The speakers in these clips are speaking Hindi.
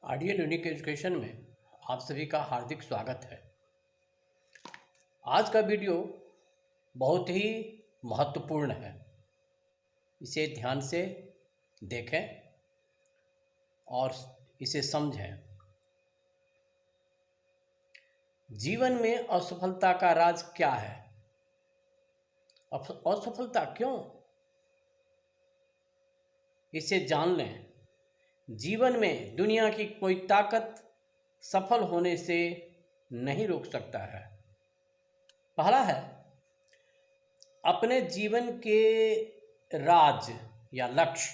आइडियल यूनिक एजुकेशन में आप सभी का हार्दिक स्वागत है। आज का वीडियो बहुत ही महत्वपूर्ण है। इसे ध्यान से देखें और इसे समझें। जीवन में असफलता का राज क्या है? असफलता क्यों? इसे जान लें। जीवन में दुनिया की कोई ताकत सफल होने से नहीं रोक सकता है। पहला है, अपने जीवन के राज या लक्ष्य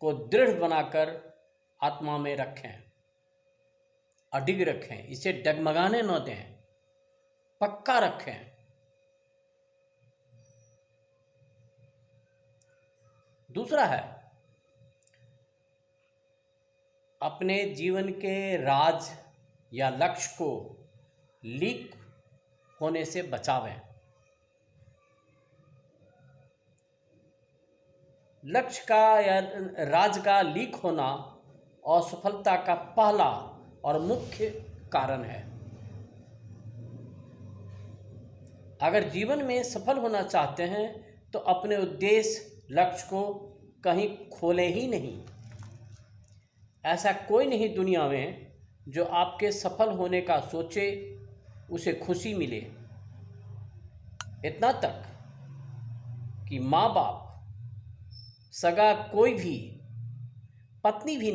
को दृढ़ बनाकर आत्मा में रखें, अडिग रखें, इसे डगमगाने न दें, पक्का रखें। दूसरा है, अपने जीवन के राज या लक्ष्य को लीक होने से बचावें। लक्ष्य का या राज का लीक होना असफलता का पहला और मुख्य कारण है। अगर जीवन में सफल होना चाहते हैं तो अपने उद्देश्य लक्ष्य को कहीं खोले ही नहीं। ऐसा कोई नहीं दुनिया में जो आपके सफल होने का सोचे उसे खुशी मिले। इतना तक कि माँ बाप, सगा कोई भी, पत्नी भी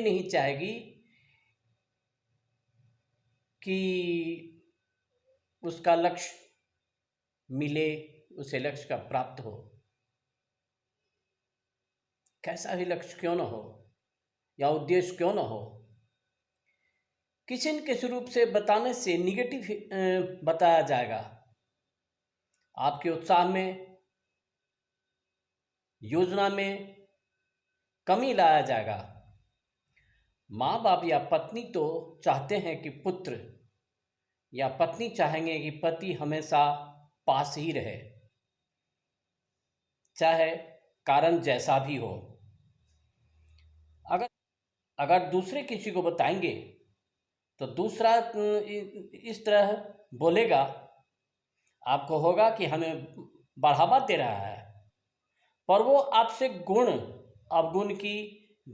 नहीं चाहेगी कि उसका लक्ष्य मिले, उसे लक्ष्य का प्राप्त हो। कैसा भी लक्ष्य क्यों न हो या उद्देश्य क्यों न हो, किसी न किसी रूप से बताने से निगेटिव बताया जाएगा। आपके उत्साह में, योजना में कमी लाया जाएगा। माँ बाप या पत्नी तो चाहते हैं कि पुत्र या पत्नी चाहेंगे कि पति हमेशा पास ही रहे, चाहे कारण जैसा भी हो। अगर दूसरे किसी को बताएंगे तो दूसरा इस तरह बोलेगा, आपको होगा कि हमें बढ़ावा दे रहा है, पर वो आपसे गुण अवगुण की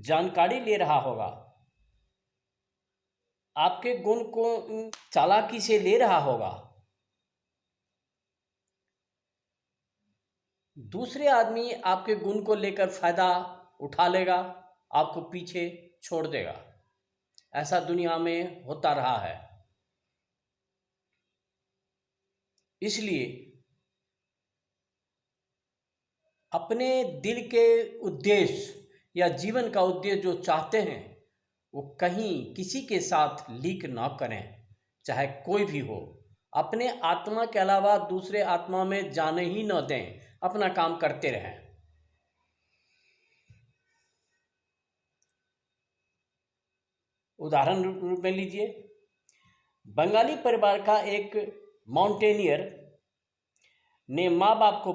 जानकारी ले रहा होगा, आपके गुण को चालाकी से ले रहा होगा। दूसरे आदमी आपके गुण को लेकर फायदा उठा लेगा, आपको पीछे छोड़ देगा। ऐसा दुनिया में होता रहा है। इसलिए अपने दिल के उद्देश्य या जीवन का उद्देश्य जो चाहते हैं वो कहीं किसी के साथ लीक ना करें, चाहे कोई भी हो। अपने आत्मा के अलावा दूसरे आत्मा में जाने ही न दें, अपना काम करते रहें। उदाहरण रूप में लीजिए, बंगाली परिवार का एक माउंटेनियर ने माँ बाप को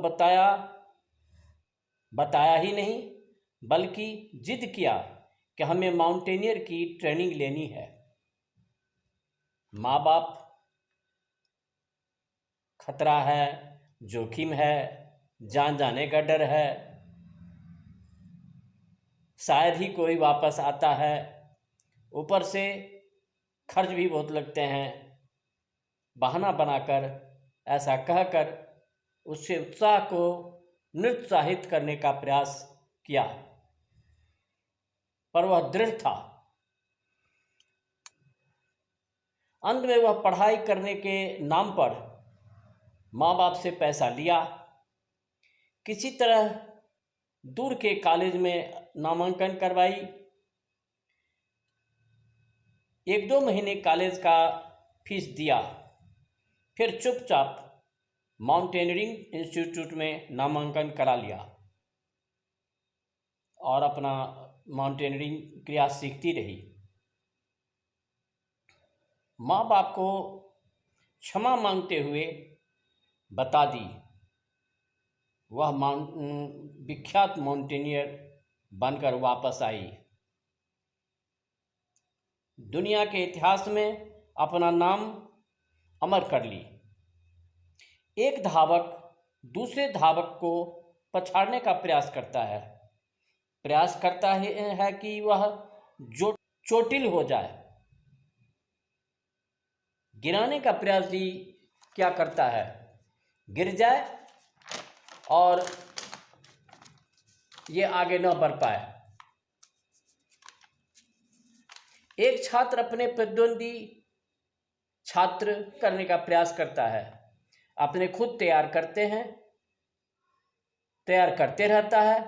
बताया ही नहीं, बल्कि जिद किया कि हमें माउंटेनियर की ट्रेनिंग लेनी है। माँ बाप, खतरा है, जोखिम है, जान जाने का डर है, शायद ही कोई वापस आता है, ऊपर से खर्च भी बहुत लगते हैं। बहाना बनाकर, ऐसा कहकर उससे उत्साह को निरुत्साहित करने का प्रयास किया, पर वह दृढ़ था। अंत में वह पढ़ाई करने के नाम पर माँ बाप से पैसा लिया, किसी तरह दूर के कॉलेज में नामांकन करवाई। 1-2 महीने कॉलेज का फीस दिया, फिर चुपचाप माउंटेनियरिंग इंस्टीट्यूट में नामांकन करा लिया और अपना माउंटेनियरिंग क्रिया सीखती रही। माँ बाप को क्षमा मांगते हुए बता दी, वह विख्यात माउंटेनियर बनकर वापस आई। दुनिया के इतिहास में अपना नाम अमर कर ली। एक धावक दूसरे धावक को पछाड़ने का प्रयास करता है, कि वह जो चोटिल हो जाए। गिराने का प्रयास भी क्या करता है, गिर जाए और ये आगे न बढ़ पाए। एक छात्र अपने प्रतिद्वंदी छात्र करने का प्रयास करता है, अपने खुद तैयार करते रहता है,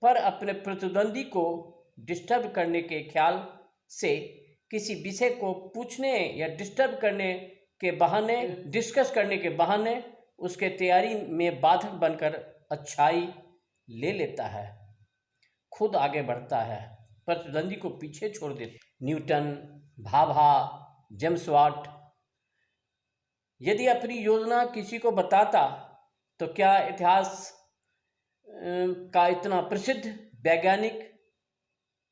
पर अपने प्रतिद्वंदी को डिस्टर्ब करने के ख्याल से किसी विषय को पूछने या डिस्कस करने के बहाने उसके तैयारी में बाधक बनकर अच्छाई ले लेता है, खुद आगे बढ़ता है, प्रतिद्वंदी को पीछे छोड़ देता। न्यूटन, भाभा, जेम्स वाट यदि अपनी योजना किसी को बताता तो क्या इतिहास का इतना प्रसिद्ध वैज्ञानिक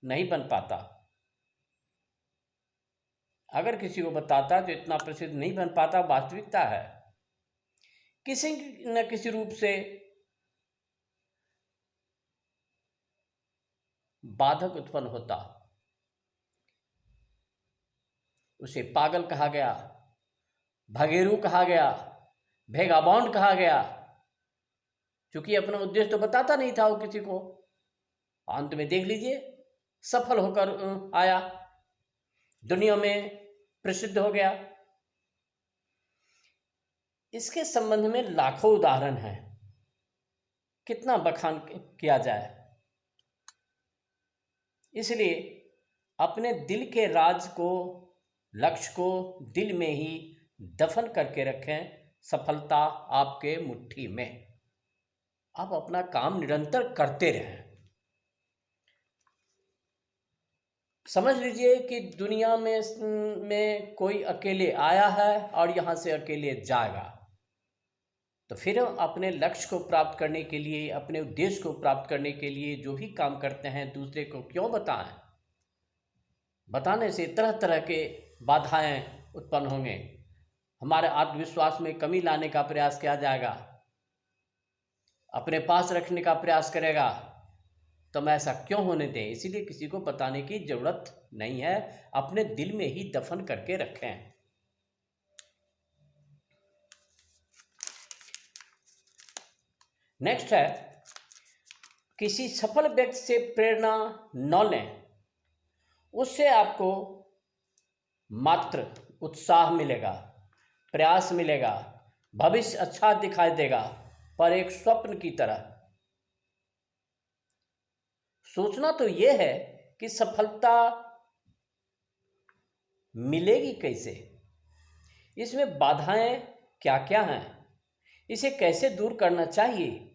नहीं बन पाता। अगर किसी को बताता तो इतना प्रसिद्ध नहीं बन पाता। वास्तविकता है किसी न किसी रूप से बाधक उत्पन्न होता, उसे पागल कहा गया, भगेरू कहा गया, भेगाबाउंड कहा गया, क्योंकि अपना उद्देश्य तो बताता नहीं था वो किसी को। अंत में देख लीजिए सफल होकर आया, दुनिया में प्रसिद्ध हो गया। इसके संबंध में लाखों उदाहरण हैं, कितना बखान किया जाए। इसलिए अपने दिल के राज को, लक्ष्य को दिल में ही दफन करके रखें। सफलता आपके मुट्ठी में। आप अपना काम निरंतर करते रहें। समझ लीजिए कि दुनिया में कोई अकेले आया है और यहाँ से अकेले जाएगा, तो फिर हम अपने लक्ष्य को प्राप्त करने के लिए, अपने उद्देश्य को प्राप्त करने के लिए जो भी काम करते हैं दूसरे को क्यों बताएं। बताने से तरह तरह के बाधाएं उत्पन्न होंगे, हमारे आत्मविश्वास में कमी लाने का प्रयास किया जाएगा, अपने पास रखने का प्रयास करेगा। तो हम ऐसा क्यों होने दें। इसीलिए किसी को बताने की जरूरत नहीं है, अपने दिल में ही दफन करके रखें। नेक्स्ट है, किसी सफल व्यक्ति से प्रेरणा न लें। उससे आपको मात्र उत्साह मिलेगा, प्रयास मिलेगा, भविष्य अच्छा दिखाई देगा, पर एक स्वप्न की तरह। सोचना तो यह है कि सफलता मिलेगी कैसे, इसमें बाधाएं क्या क्या हैं, इसे कैसे दूर करना चाहिए,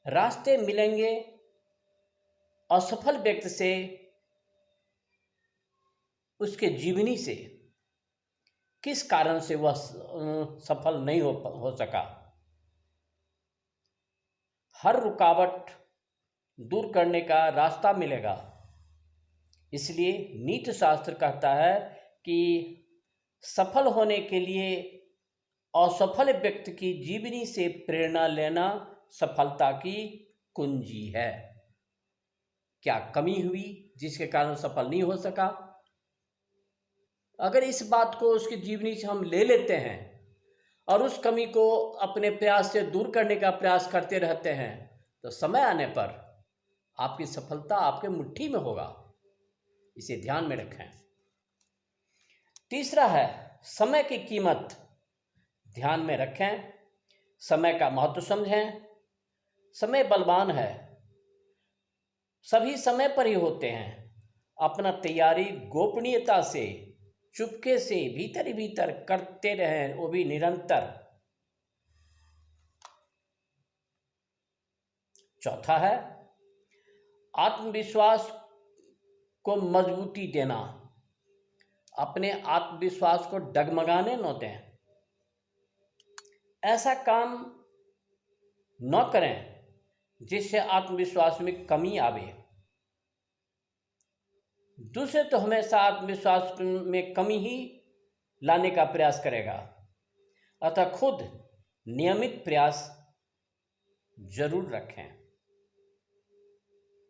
रास्ते मिलेंगे। असफल व्यक्ति से, उसके जीवनी से, किस कारण से वह सफल नहीं हो सका। हर रुकावट दूर करने का रास्ता मिलेगा। इसलिए नीति शास्त्र कहता है कि सफल होने के लिए असफल व्यक्ति की जीवनी से प्रेरणा लेना सफलता की कुंजी है। क्या कमी हुई जिसके कारण सफल नहीं हो सका? अगर इस बात को उसकी जीवनी से हम ले लेते हैं और उस कमी को अपने प्रयास से दूर करने का प्रयास करते रहते हैं, तो समय आने पर आपकी सफलता आपके मुट्ठी में होगा। इसे ध्यान में रखें। तीसरा है, समय की कीमत ध्यान में रखें, समय का महत्व समझें। समय बलवान है, सभी समय पर ही होते हैं। अपना तैयारी गोपनीयता से, चुपके से, भीतर ही भीतर करते रहें, वो भी निरंतर। चौथा है, आत्मविश्वास को मजबूती देना। अपने आत्मविश्वास को डगमगाने न दें। ऐसा काम न करें जिससे आत्मविश्वास में कमी आवे। दूसरे तो हमेशा आत्मविश्वास में कमी ही लाने का प्रयास करेगा। अतः खुद नियमित प्रयास जरूर रखें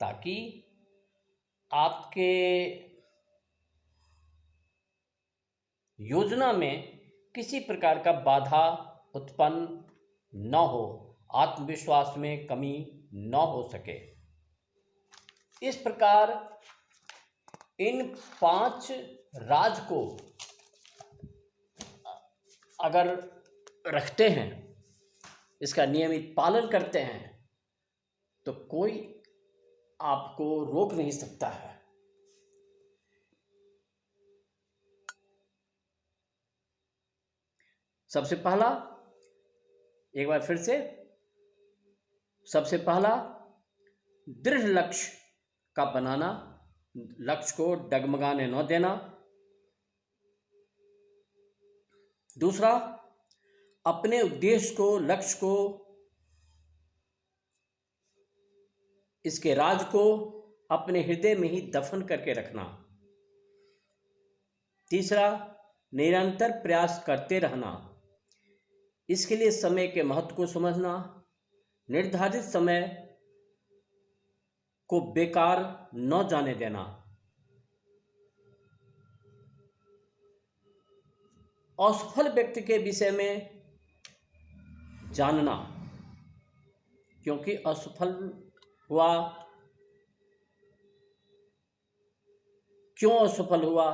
ताकि आपके योजना में किसी प्रकार का बाधा उत्पन्न न हो, आत्मविश्वास में कमी न हो सके। इस प्रकार इन 5 राज को अगर रखते हैं, इसका नियमित पालन करते हैं, तो कोई आपको रोक नहीं सकता है। सबसे पहला, एक बार फिर से, सबसे पहला दृढ़ लक्ष्य का बनाना, लक्ष्य को डगमगाने न देना। दूसरा, अपने उद्देश्य को, लक्ष्य को, इसके राज को अपने हृदय में ही दफन करके रखना। तीसरा, निरंतर प्रयास करते रहना, इसके लिए समय के महत्व को समझना, निर्धारित समय को बेकार न जाने देना। असफल व्यक्ति के विषय में जानना, क्योंकि असफल हुआ, क्यों असफल हुआ,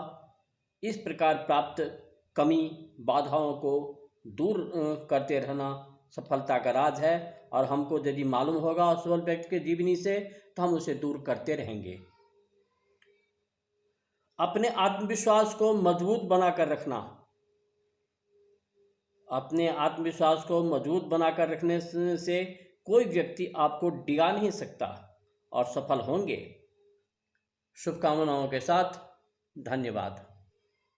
इस प्रकार प्राप्त कमी, बाधाओं को दूर करते रहना सफलता का राज है। और हमको यदि मालूम होगा असफल व्यक्ति के जीवनी से, तो हम उसे दूर करते रहेंगे। अपने आत्मविश्वास को मजबूत बनाकर रखना, अपने आत्मविश्वास को मजबूत बनाकर रखने से कोई व्यक्ति आपको डिगा नहीं सकता और सफल होंगे। शुभकामनाओं के साथ, धन्यवाद।